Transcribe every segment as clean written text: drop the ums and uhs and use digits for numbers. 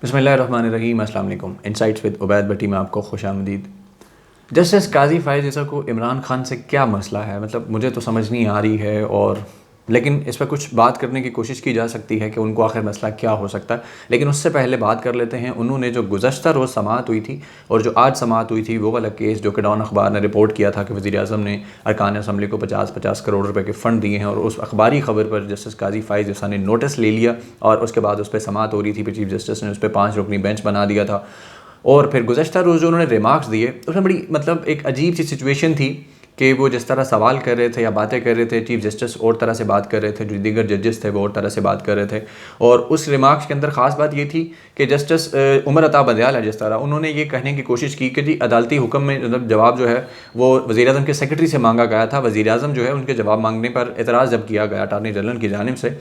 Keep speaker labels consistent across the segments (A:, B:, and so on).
A: बिस्मिल्लाहिर्रहमानिर्रहीम, अस्सलाम वालेकुम। इनसाइट्स विद उबैद भट्टी में आपको खुशामदीद। जस्टिस काज़ी फ़ाइज़ ईसा को इमरान खान से क्या मसला है, मतलब मुझे तो समझ नहीं आ रही है। और लेकिन इस पर कुछ बात करने की कोशिश की जा सकती है कि उनको आखिर मसला क्या हो सकता है। लेकिन उससे पहले बात कर लेते हैं, उन्होंने जो गुज़श्ता रोज़ समाअत हुई थी और जो आज समाअत हुई थी, वो वाला केस जो कि डॉन अखबार ने रिपोर्ट किया था कि वज़ीर-ए-आज़म ने अरकान असम्बली को 50-50 करोड़ रुपए के फ़ंड दिए हैं, और उस अखबारी ख़बर पर जस्टिस काज़ी फ़ाइज़ ईसा ने नोटिस ले लिया और उसके बाद उस पर समाअत हो रही थी। फिर चीफ जस्टिस ने उस पर 5 रुकनी बेंच बना दिया था। और फिर गुज़श्ता रोज़ जो उन्होंने रिमार्क्स दिए, उसमें बड़ी मतलब एक अजीब सी सिचुएशन थी कि वो जिस तरह सवाल कर रहे थे या बातें कर रहे थे, चीफ जस्टिस और तरह से बात कर रहे थे, जो दीगर जजेस थे वो और तरह से बात कर रहे थे। और उस रिमार्क्स के अंदर ख़ास बात ये थी कि जस्टिस उमर अता बंदयाल है, जिस तरह उन्होंने ये कहने की कोशिश की कि जी अदालती हुक्म में मतलब जवाब जो है वो वज़ीर-ए-आज़म के सेक्रेटरी से मांगा गया था। वज़ीर-ए-आज़म जो है उनके जवाब मांगने पर एतराज़ जब किया गया अटारनी जनरल की जानिब से,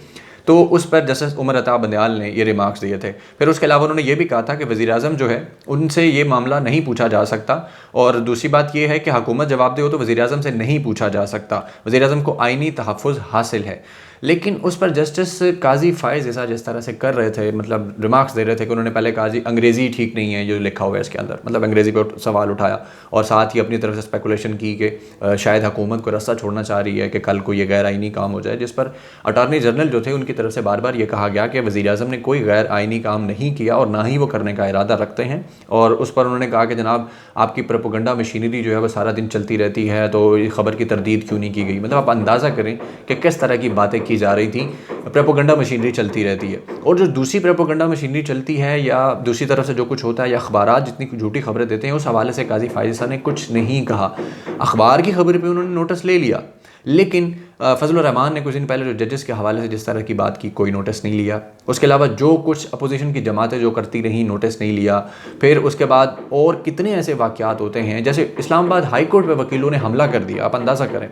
A: तो उस पर जस्टिस उमर अता बंदयाल ने ये रिमार्क्स दिए थे। फिर उसके अलावा उन्होंने ये भी कहा था कि वज़ीर-ए-आज़म जो है उनसे ये मामला नहीं पूछा जा सकता, और दूसरी बात ये है कि हुकूमत जवाब दे हो तो वज़ीर-ए-आज़म से नहीं पूछा जा सकता, वज़ीर-ए-आज़म को आइनी तहफ़्फ़ुज़ हासिल है। लेकिन उस पर जस्टिस काज़ी फ़ाइज़ ईसा जिस तरह से कर रहे थे, मतलब रिमार्क्स दे रहे थे कि उन्होंने पहले कहा जी अंग्रेज़ी ठीक नहीं है जो लिखा हुआ है इसके अंदर, मतलब अंग्रेज़ी पर सवाल उठाया, और साथ ही अपनी तरफ से स्पेकुलेशन की कि शायद हुकूमत को रास्ता छोड़ना चाह रही है कि कल को ये गैर आइनी काम हो जाए, जिस पर अटारनी जनरल जो थे उनकी तरफ से बार बार ये कहा गया कि वज़ीर-ए-आज़म ने कोई गैर आइनी काम नहीं किया और ना ही वो करने का इरादा रखते हैं। और उस पर उन्होंने कहा कि जनाब आपकी प्रोपेगेंडा मशीनरी जो है वो सारा दिन चलती रहती है, तो ये ख़बर की तरदीद क्यों नहीं की गई। मतलब आप अंदाज़ा करें कि किस तरह की बातें की जा रही थी। प्रोपेगेंडा मशीनरी चलती रहती है, और जो दूसरी प्रोपेगेंडा मशीनरी चलती है या दूसरी तरफ से जो कुछ होता है या अखबार जितनी झूठी खबरें देते हैं, उस हवाले से काज़ी फ़ाइज़ ईसा ने कुछ नहीं कहा। अखबार की खबर पर उन्होंने नोटिस ले लिया, लेकिन फजलुर रहमान ने कुछ दिन पहले जो जजेस के हवाले से जिस तरह की बात की, कोई नोटिस नहीं लिया। उसके अलावा जो कुछ अपोजिशन की जमातें जो करती रहीं, नोटिस नहीं लिया। फिर उसके बाद और कितने ऐसे वाक़यात होते हैं, जैसे इस्लामाबाद हाई कोर्ट पे वकीलों ने हमला कर दिया, आप अंदाज़ा करें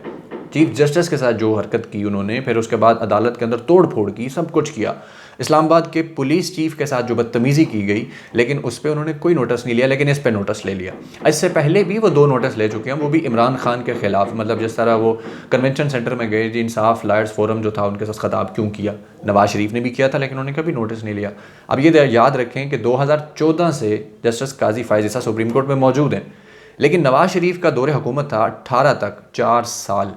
A: चीफ जस्टिस के साथ जो हरकत की उन्होंने, फिर उसके बाद अदालत के अंदर तोड़ फोड़ की, सब कुछ किया। इस्लामाबाद के पुलिस चीफ के साथ जो बदतमीज़ी की गई, लेकिन उस पर उन्होंने कोई नोटिस नहीं लिया, लेकिन इस पर नोटिस ले लिया। इससे पहले भी वो 2 नोटिस ले चुके हैं, वो भी इमरान खान के ख़िलाफ़। मतलब जिस तरह वो कन्वेंशन सेंटर में गए, जी इंसाफ लायर्स फोरम जो था उनके साथ ख़िताब क्यों किया, नवाज शरीफ ने भी किया था, लेकिन उन्होंने कभी नोटिस नहीं लिया। अब ये याद रखें कि 2014 से जस्टिस काज़ी फ़ाइज़ ईसा सुप्रीम कोर्ट में मौजूद हैं, लेकिन नवाज शरीफ का दौरे हुकूमत था 18 तक, 4 साल।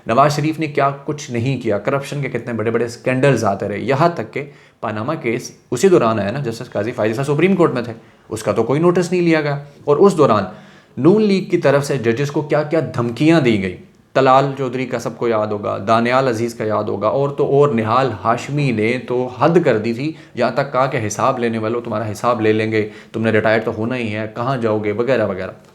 A: नवाज शरीफ ने क्या कुछ नहीं किया, करप्शन के कितने बड़े बड़े स्कैंडल्स आते रहे, यहाँ तक कि पनामा केस उसी दौरान आया ना, जस्टिस काज़ी फ़ाइज़ ईसा सुप्रीम कोर्ट में थे, उसका तो कोई नोटिस नहीं लिया गया। और उस दौरान नून लीग की तरफ से जजेस को क्या क्या धमकियाँ दी गई। तलाल चौधरी का सबको याद होगा, दानियाल अजीज़ का याद होगा, और तो और निहाल हाशमी ने तो हद कर दी थी, यहाँ तक कहा कि हिसाब लेने वालों तुम्हारा हिसाब ले लेंगे, तुमने रिटायर्ड तो होना ही है, कहाँ जाओगे वगैरह वगैरह।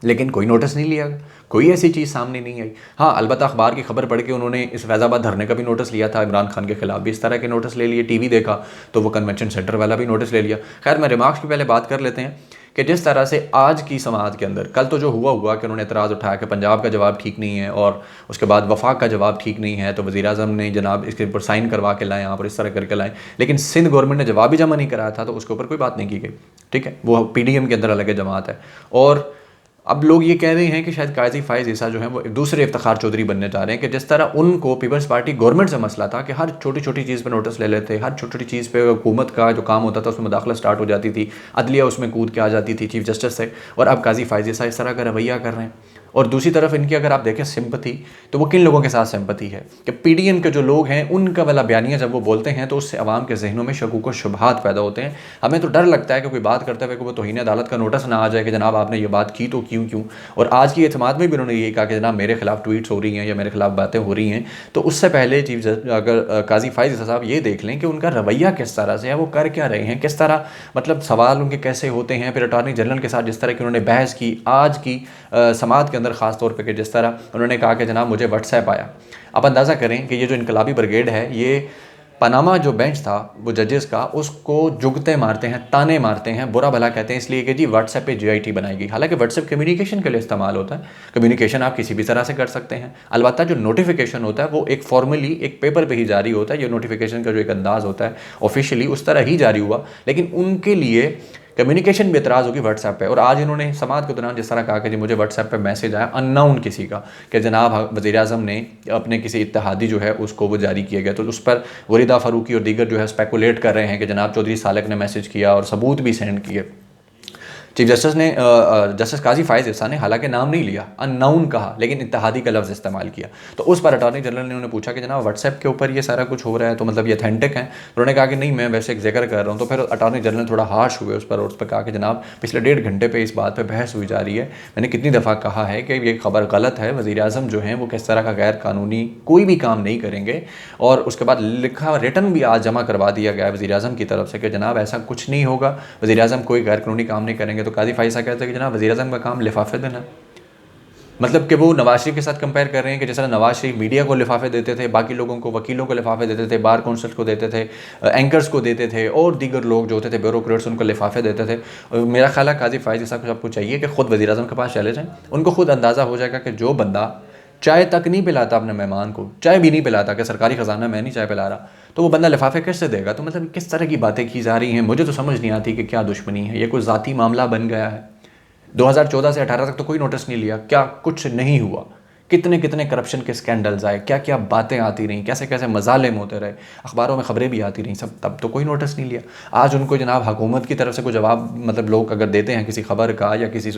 A: लेकिन कोई नोटिस नहीं लिया, कोई ऐसी चीज़ सामने नहीं आई। हाँ, अलबत्ता अखबार की खबर पढ़ के उन्होंने इस फैज़ाबाद धरने का भी नोटिस लिया था, इमरान खान के खिलाफ भी इस तरह के नोटिस ले लिए। टीवी देखा तो वो कन्वेंशन सेंटर वाला भी नोटिस ले लिया। खैर, मैं रिमार्क्स की पहले बात कर लेते हैं कि जिस तरह से आज की समाअत के अंदर, कल तो जो हुआ कि उन्होंने एतराज़ उठाया कि पंजाब का जवाब ठीक नहीं है और उसके बाद वफाक का जवाब ठीक नहीं है, तो वज़ीर-ए-आज़म ने जनाब इसके ऊपर साइन करवा के लाएँ आप और इस तरह करके लाएँ। लेकिन सिंध गवर्नमेंट ने जवाब भी जमा नहीं कराया था, तो उसके ऊपर कोई बात नहीं की गई। ठीक है, वो PDM के अंदर अलग जमात है। और अब लोग ये कह रहे हैं कि शायद काज़ी फ़ाइज़ ईसा जो है वो एक दूसरे इफ्तिखार चौधरी बनने जा रहे हैं, कि जिस तरह उनको पीपल्स पार्टी गवर्नमेंट से मसला था कि हर छोटी छोटी चीज़ पे नोटिस ले लेते, हर छोटी छोटी चीज़ पे हुकूमत का जो काम होता था उसमें मुदाखलत स्टार्ट हो जाती थी, अदलिया उसमें कूद के आ जाती थी चीफ जस्टिस से, और अब काज़ी फ़ाइज़ ईसा इस तरह का रवैया कर रहे हैं। और दूसरी तरफ इनकी अगर आप देखें सिंपथी, तो वो किन लोगों के साथ सिंपथी है कि PDM के जो लोग हैं उनका वाला बयानिया जब वो बोलते हैं तो उससे अवाम के जहनों में शकूक व शुबहात पैदा होते हैं। हमें तो डर लगता है कि कोई बात करते हुए को वो तौहीन अदालत का नोटिस ना आ जाए कि जनाब आपने ये बात की तो क्यों। और आज की एतमाद में भी उन्होंने ये कहा कि जनाब मेरे खिलाफ ट्वीट्स हो रही हैं या मेरे खिलाफ बातें हो रही हैं। तो उससे पहले चीफ अगर काज़ी फ़ाइज़ ईसा साहब ये देख लें कि उनका रवैया किस तरह से है, वो कर क्या रहे हैं, किस तरह मतलब सवाल उनके कैसे होते हैं। फिर अटॉर्नी जनरल के साथ जिस तरह की उन्होंने बहस की आज की समाअत के अंदर, ख़ास तौर पर जिस तरह उन्होंने कहा कि जनाब मुझे व्हाट्सएप आया। आप अंदाज़ा करें कि ये जो इनकलाबी ब्रिगेड है, ये पनामा जो बेंच था वो जजेस का, उसको जुगते मारते हैं, ताने मारते हैं, बुरा भला कहते हैं, इसलिए कि जी व्हाट्सएप पे GIT बनाएगी। हालांकि व्हाट्सएप कम्युनिकेशन के लिए इस्तेमाल होता है, कम्युनिकेशन आप किसी भी तरह से कर सकते हैं। अलबत्ता जो नोटिफिकेशन होता है वो एक फॉर्मली एक पेपर पे ही जारी होता है। ये नोटिफिकेशन का जो एक अंदाज़ होता है ऑफिशियली उस तरह ही जारी हुआ, लेकिन उनके लिए कम्युनिकेशन भी एतराज़ होगी व्हाट्सएप पे। और आज इन्होंने समात के दौरान जिस तरह कहा कि जी मुझे व्हाट्सएप पे मैसेज आया अननाउन किसी का कि जनाब वज़ीर-ए-आज़म ने अपने किसी इत्तेहादी जो है उसको वो जारी किया गया, तो उस पर गुरीदा फ़ारूकी और दीगर जो है स्पेकुलेट कर रहे हैं कि जनाब चौधरी सालक ने मैसेज किया और सबूत भी सेंड किए। चीफ जस्टिस ने जस्टिस काजी फ़ाइज़ ईसा ने हालांकि नाम नहीं लिया, अननाउन कहा, लेकिन इत्तेहादी का लफ्ज़ इस्तेमाल किया। तो उस पर अटॉर्नी जनरल ने उन्हें पूछा कि जनाब व्हाट्सएप के ऊपर ये सारा कुछ हो रहा है तो मतलब ये अथेंटिक है? तो उन्होंने कहा कि नहीं, मैं वैसे एक जिक्र कर रहा हूँ। तो फिर अटॉर्नी जनरल थोड़ा हार्श हुए उस पर, और उस पर कहा कि जनाब पिछले 1.5 घंटे पर इस बात पर बहस हुई जा रही है, मैंने कितनी दफ़ा कहा है कि ये खबर गलत है, वज़ीर-ए-आज़म जो हैं वो किस तरह का गैर कानूनी कोई भी काम नहीं करेंगे। और उसके बाद लिखा रिटर्न भी आज जमा करवा दिया गया है वज़ीर-ए-आज़म की तरफ से कि जनाब ऐसा कुछ नहीं होगा, वज़ीर-ए-आज़म कोई गैर कानूनी काम नहीं करेंगे। तो काजी फ़ाइज़ कहते हैं कि जनाब वज़ीर-ए-आज़म का काम लिफाफे देना, मतलब कि वो नवाज शरीफ के साथ कंपेयर कर रहे हैं कि जिस तरह नवाज शरीफ मीडिया को लिफाफे देते थे, बाकी लोगों को, वकीलों को लिफाफे देते थे, बार काउंसिल को देते थे, एंकर्स को देते थे, और दीगर लोग जो होते थे ब्यूरोक्रेट्स उनको लिफाफे देते थे। मेरा ख्याल है काजी फ़ाइज़ ईसा को आपको चाहिए कि ख़ुद वज़ीर-ए-आज़म के पास चले जाएँ, उनको खुद अंदाज़ा हो जाएगा कि जो बंदा चाय तक नहीं पिलाता अपने मेहमान को, चाय भी नहीं पिलाता कि सरकारी ख़जाना मैं नहीं चाय पिला रहा, तो वो बंदा लिफाफे कैसे देगा? तो मतलब किस तरह की बातें की जा रही हैं, मुझे तो समझ नहीं आती कि क्या दुश्मनी है, ये कोई ज़ाती मामला बन गया है। 2014 से 18 तक तो कोई नोटिस नहीं लिया, क्या कुछ नहीं हुआ, कितने कितने करप्शन के स्कैंडल्स आए, क्या क्या बातें आती रहीं, कैसे कैसे मजालिम होते रहे, अखबारों में खबरें भी आती रहीं, सब, तब तो कोई नोटिस नहीं लिया। आज उनको जनाब हुकूमत की तरफ से कोई जवाब, मतलब लोग अगर देते हैं किसी खबर का या किसी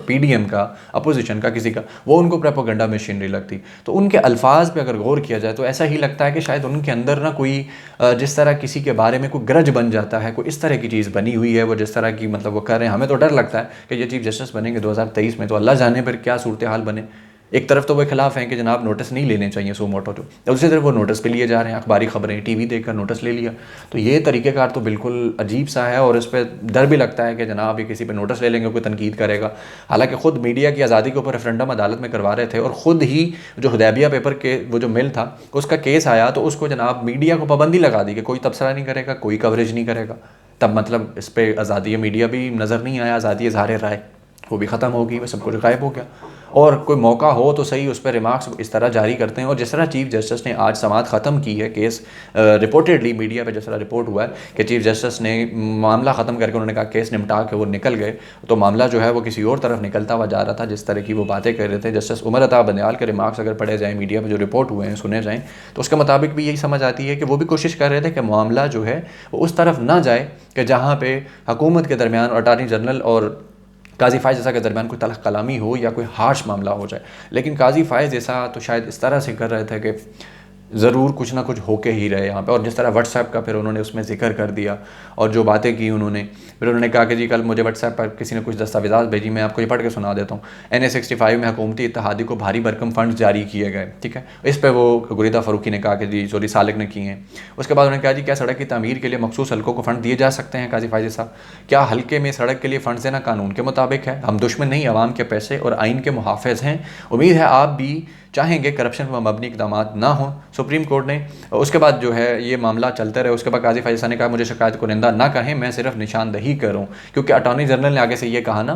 A: PDM का, अपोजिशन का किसी का, वो उनको प्रोपेगेंडा मशीनरी लगती। तो उनके अल्फाज पे अगर गौर किया जाए तो ऐसा ही लगता है कि शायद उनके अंदर ना कोई जिस तरह किसी के बारे में कोई ग्रज बन जाता है, कोई इस तरह की चीज़ बनी हुई है, वो जिस तरह की मतलब वो कर रहे हैं। हमें तो डर लगता है कि ये चीफ जस्टिस बनेंगे 2023 में, तो अल्लाह जाने पर क्या सूरत हाल बने। एक तरफ तो वो खिलाफ हैं कि जनाब नोटिस नहीं लेने चाहिए सो मोटो, तो दूसरी तरफ वो नोटिस पे लिए जा रहे हैं, अखबारी खबरें TV देखकर नोटिस ले लिया। तो ये तरीक़ेकार तो बिल्कुल अजीब सा है, और इस पर डर भी लगता है कि जनाब ये किसी पे नोटिस ले लेंगे, कोई तनकीद करेगा। हालांकि ख़ुद मीडिया की आज़ादी के ऊपर रेफरेंडम अदालत में करवा रहे थे, और ख़ुद ही जो हुदैबिया पेपर के वो जो मिल था उसका केस आया, तो उसको जनाब मीडिया को पाबंदी लगा दी कि कोई तबसरा नहीं करेगा, कोई कवरेज नहीं करेगा। तब मतलब इस पर आज़ादी मीडिया भी नज़र नहीं आया, आज़ादी इज़हार राय वो भी ख़त्म होगी, वह सब कुछ गायब हो गया। और कोई मौका हो तो सही उस पर रिमार्क्स इस तरह जारी करते हैं। और जिस तरह चीफ जस्टिस ने आज समाअत ख़त्म की है, केस रिपोर्टेडली मीडिया पे जिस तरह रिपोर्ट हुआ है कि चीफ जस्टिस ने मामला ख़त्म करके उन्होंने कहा केस निपटा के वो निकल गए, तो मामला जो है वो किसी और तरफ निकलता हुआ जा रहा था जिस तरह की वो बातें कर रहे थे। जस्टिस उमर अता बंदियाल के रिमार्क्स अगर पढ़े जाएँ, मीडिया पर जो रिपोर्ट हुए हैं सुने जाएँ, तो उसके मुताबिक भी यही समझ आती है कि वो भी कोशिश कर रहे थे कि मामला जो है वो उस तरफ ना जाए कि जहाँ पे हुकूमत के दरमियान अटॉर्नी जनरल और काजी फ़ाइज़ ईसा के दरमियान कोई तलख़ कलामी हो या कोई हार्श मामला हो जाए। लेकिन काजी फ़ाइज़ ईसा तो शायद इस तरह से कर रहे थे कि ज़रूर कुछ ना कुछ होके ही रहे यहाँ पे। और जिस तरह व्हाट्सएप का फिर उन्होंने उसमें ज़िक्र कर दिया और जो बातें की उन्होंने, फिर उन्होंने कहा कि जी कल मुझे व्हाट्सएप पर किसी ने कुछ दस्तावेज़ात भेजी, मैं आपको ये पढ़ के सुना देता हूँ। NA-65 में हुकूमती इत्तेहादी को भारी भरकम फ़ंड जारी किए गए, ठीक है। इस पर वो गुरीदा फ़ारूकी ने कहा कि जी चौधरी सालक ने किए हैं। उसके बाद उन्होंने कहा जी क्या सड़क की तमीर के लिए मखसूस हल्कों को फ़ंड दिए जा सकते हैं काजी फ़ाइज़ ईसा? क्या हल्के में सड़क के लिए फ़ंड देना कानून के मुताबिक है? हम दुश्मन नहीं, अवाम के पैसे और आइन के मुहाफ़िज़ हैं। उम्मीद है आप भी चाहेंगे करप्शन पर मबनी इक़दाम ना हो। सुप्रीम कोर्ट ने उसके बाद जो है ये मामला चलते रहे। उसके बाद काजी फ़ाइज़ ईसा ने कहा मुझे शिकायत कुनिंदा ना कहें, मैं सिर्फ निशानदही करूँ, क्योंकि अटॉर्नी जनरल ने आगे से ये कहा ना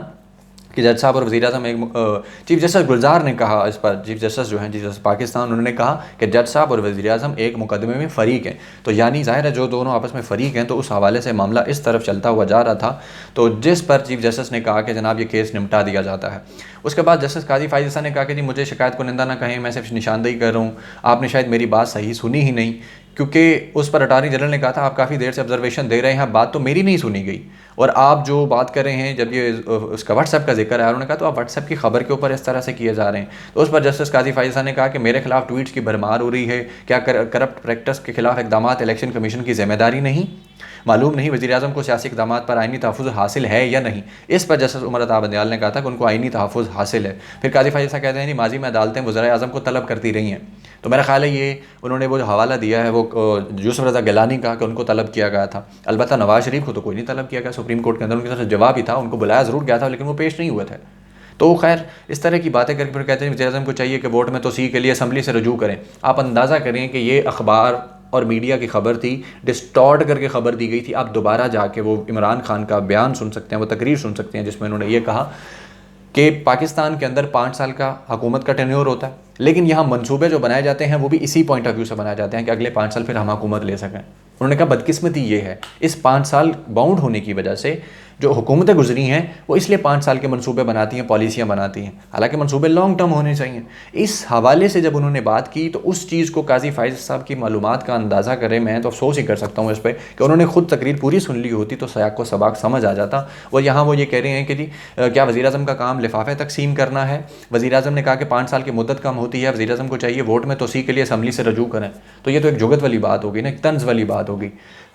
A: कि जज साहब और वज़ीर-ए-आज़म एक चीफ जस्टिस गुलजार ने कहा इस पर, चीफ जस्टिस जो हैं चीफ जस्टिस पाकिस्तान, उन्होंने कहा कि जज साहब और वज़ीर-ए-आज़म एक मुकदमे में फ़रीक हैं। तो यानी ज़ाहिर है जो दोनों आपस में फ़रीक हैं, तो उस हवाले से मामला इस तरफ चलता हुआ जा रहा था, तो जिस पर चीफ जस्टिस ने कहा कि जनाब ये केस निपटा दिया जाता है। उसके बाद जस्टिस काजी फ़ाइज़ ईसा ने कहा कि जी मुझे शिकायत कुनिंदा ना कहें, मैं सिर्फ निशानदही कर रहा हूँ, आपने शायद मेरी बात सही सुनी ही नहीं, क्योंकि उस पर अटॉर्नी जनरल ने कहा था आप काफ़ी देर से ऑब्जर्वेशन दे रहे हैं, बात तो मेरी नहीं सुनी गई, और आप जो बात कर रहे हैं जब ये उसका व्हाट्सएप का जिक्र आया, उन्होंने कहा तो आप व्हाट्सएप की खबर के ऊपर इस तरह से किए जा रहे हैं। तो उस पर जस्टिस काजी फ़ाइज़ ईसा ने कहा कि मेरे खिलाफ ट्वीट्स की भरमार हो रही है, क्या करप्ट प्रैक्टिस के खिलाफ इकदाम इलेक्शन कमीशन की जिम्मेदारी नहीं? मालूम नहीं वज़ीर-ए-आज़म को सियासी इक़दामात पर आइनी तहफ़्फ़ुज़ हासिल है या नहीं। इस पर जस्टिस उमर अता बंदियाल ने कहा था कि उनको आइनी तहफ़्फ़ुज़ हासिल है। फिर काजी फ़ाइज़ ईसा कहते हैं माजी में अदालतें वज़ीर-ए-आज़म को तलब करती रही हैं। तो मेरा ख्याल है ये उन्होंने वो जो हवाला दिया है वो यूसुफ रज़ा गिलानी का कि उनको तलब किया गया था। अलबत्ता नवाज शरीफ को तो कोई नहीं तलब किया गया सुप्रीम कोर्ट के अंदर, उनकी तरफ से जवाब ही था, उनको बुलाया ज़रूर गया था लेकिन वो पेश नहीं हुए थे। तो खैर इस तरह की बातें करके फिर कहते हैं वज़ीर-ए-आज़म को चाहिए कि वोट में तोसीह के लिए असम्बली से रजू करें। आप अंदाज़ा करें कि ये अखबार और मीडिया की खबर थी, डिस्टॉर्ट करके खबर दी गई थी। आप दोबारा जाके वो इमरान खान का बयान सुन सकते हैं, वो तकरीर सुन सकते हैं जिसमें उन्होंने ये कहा कि पाकिस्तान के अंदर 5 साल का हुकूमत का टेन्योर होता है, लेकिन यहाँ मंसूबे जो बनाए जाते हैं वो भी इसी पॉइंट ऑफ व्यू से बनाए जाते हैं कि अगले 5 साल फिर हम हुकूमत ले सकें। उन्होंने कहा बदकिस्मती ये है, इस 5 साल बाउंड होने की वजह से जो हुकूमतें गुजरी हैं वो इसलिए 5 साल के मंसूबे बनाती हैं, पॉलिसियाँ बनाती हैं, हालांकि मंसूबे लॉन्ग टर्म होने चाहिए। इस हवाले से जब उन्होंने बात की तो उस चीज़ को काजी फायज़ साहब की मालूमात का अंदाज़ा करें, मैं तो अफसोस ही कर सकता हूँ इस पर कि उन्होंने खुद तकरीर पूरी सुन ली होती तो सयाक को सबाक समझ आ जाता। और यहाँ वो ये कह रहे हैं कि जी क्या वज़ीर-ए-आज़म का काम लिफाफे तकसीम करना है। वज़ीर-ए-आज़म ने कहा कि 5 साल की मुद्दत कम होती है, वज़ीर-ए-आज़म को चाहिए वोट में तोसी के लिए असम्बली से रजू करें। तो ये तो एक जुगत वाली बात होगी ना, एक तंज़ वाली बात होगी।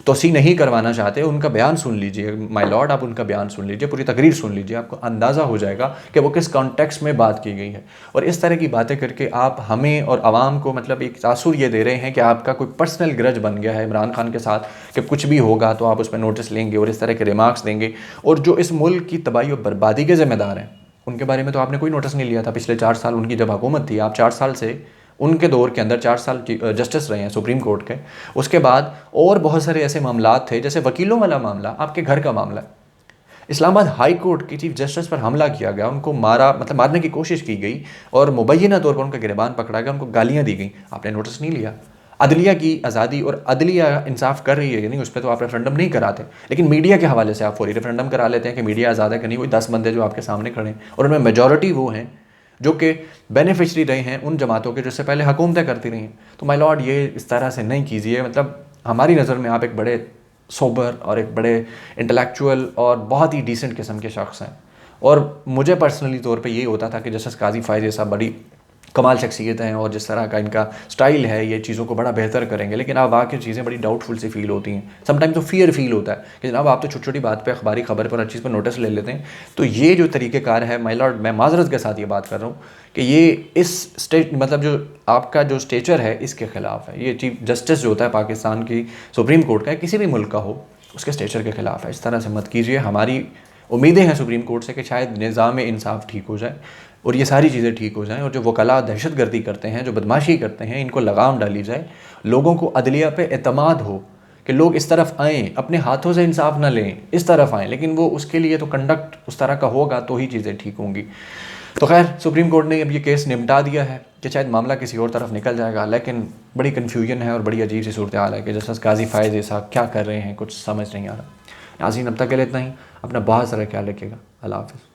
A: तोसी नहीं करवाना चाहते, उनका बयान सुन लीजिए माय लॉर्ड, आप उनका बयान सुन लीजिए, पूरी तकरीर सुन लीजिए, आपको अंदाज़ा हो जाएगा कि वो किस कॉन्टेक्स्ट में बात की गई है। और इस तरह की बातें करके आप हमें और आवाम को मतलब एक तासुर ये दे रहे हैं कि आपका कोई पर्सनल ग्रज बन गया है इमरान खान के साथ कि कुछ भी होगा तो आप उस पर नोटिस लेंगे और इस तरह के रिमार्क्स देंगे। और जो इस मुल्क की तबाही और बर्बादी के ज़िम्मेदार हैं उनके बारे में तो आपने कोई नोटिस नहीं लिया था। पिछले 4 साल उनकी जब हुकूमत थी, आप 4 साल से उनके दौर के अंदर 4 साल जस्टिस रहे हैं सुप्रीम कोर्ट के। उसके बाद और बहुत सारे ऐसे मामलात थे, जैसे वकीलों वाला मामला, आपके घर का मामला। इस्लामाबाद हाई कोर्ट की चीफ जस्टिस पर हमला किया गया, उनको मारा, मतलब मारने की कोशिश की गई और मुबैना तौर पर उनका गिरबान पकड़ा गया, उनको गालियाँ दी गई, आपने नोटिस नहीं लिया। अदलिया की आज़ादी और अदलिया इंसाफ कर रही है कि नहीं, उस पर तो आप रेफरेंडम नहीं कराते, लेकिन मीडिया के हवाले से आप फौरी रेफरेंडम करा लेते हैं कि मीडिया आज़ाद है कि नहीं। वही 10 बंदे जो आपके सामने खड़े हैं और उनमें मेजॉरिटी वो हैं जो कि बेनिफिशरी रहे हैं उन जमातों के जिससे पहले हुकूमतें करती रही हैं। तो माय लॉर्ड ये इस तरह से नहीं कीजिए, मतलब हमारी नज़र में आप एक बड़े सोबर और एक बड़े इंटेलेक्चुअल और बहुत ही डिसेंट किस्म के शख्स हैं। और मुझे पर्सनली तौर पे ये होता था कि जस्टिस काजी फायज़ साहब बड़ी कमाल शख्सियत हैं और जिस तरह का इनका स्टाइल है ये चीज़ों को बड़ा बेहतर करेंगे, लेकिन अब आके चीज़ें बड़ी डाउटफुल सी फील होती हैं। समटाइम तो फियर फील होता है कि जनाब आप तो छोटी छोटी बात पे अखबारी खबर पर हर चीज़ पर नोटिस ले लेते हैं। तो ये जो तरीक़ेकार है माय लॉर्ड, मैं माजरत के साथ ये बात कर रहा हूँ कि ये इस स्टेट मतलब जो आपका जो स्टेचर है इसके ख़िलाफ़ है। ये चीफ जस्टिस जो होता है पाकिस्तान की सुप्रीम कोर्ट का, किसी भी मुल्क का हो, उसके स्टेचर के ख़िलाफ़ है। इस तरह से मत कीजिए। हमारी उम्मीदें हैं सुप्रीम कोर्ट से कि शायद निज़ाम इंसाफ ठीक हो जाए और ये सारी चीज़ें ठीक हो जाएं और जो वकला दहशतगर्दी करते हैं, जो बदमाशी करते हैं, इनको लगाम डाली जाए। लोगों को अदलिया पे एतमाद हो कि लोग इस तरफ आएँ, अपने हाथों से इंसाफ ना लें, इस तरफ आएँ, लेकिन वो उसके लिए तो कंडक्ट उस तरह का होगा तो ही चीज़ें ठीक होंगी। तो खैर सुप्रीम कोर्ट ने अब ये केस निपटा दिया है कि शायद मामला किसी और तरफ निकल जाएगा, लेकिन बड़ी कन्फ्यूजन है और बड़ी अजीब सी सूरत हाल है कि जस्टिस काजी फायज़ साहब क्या कर रहे हैं, कुछ समझ नहीं आ रहा। नाज़रीन अब तक के लिए इतना ही। अपना बहुत सारा ख्याल रखिएगा। अल्लाह हाफ़िज़।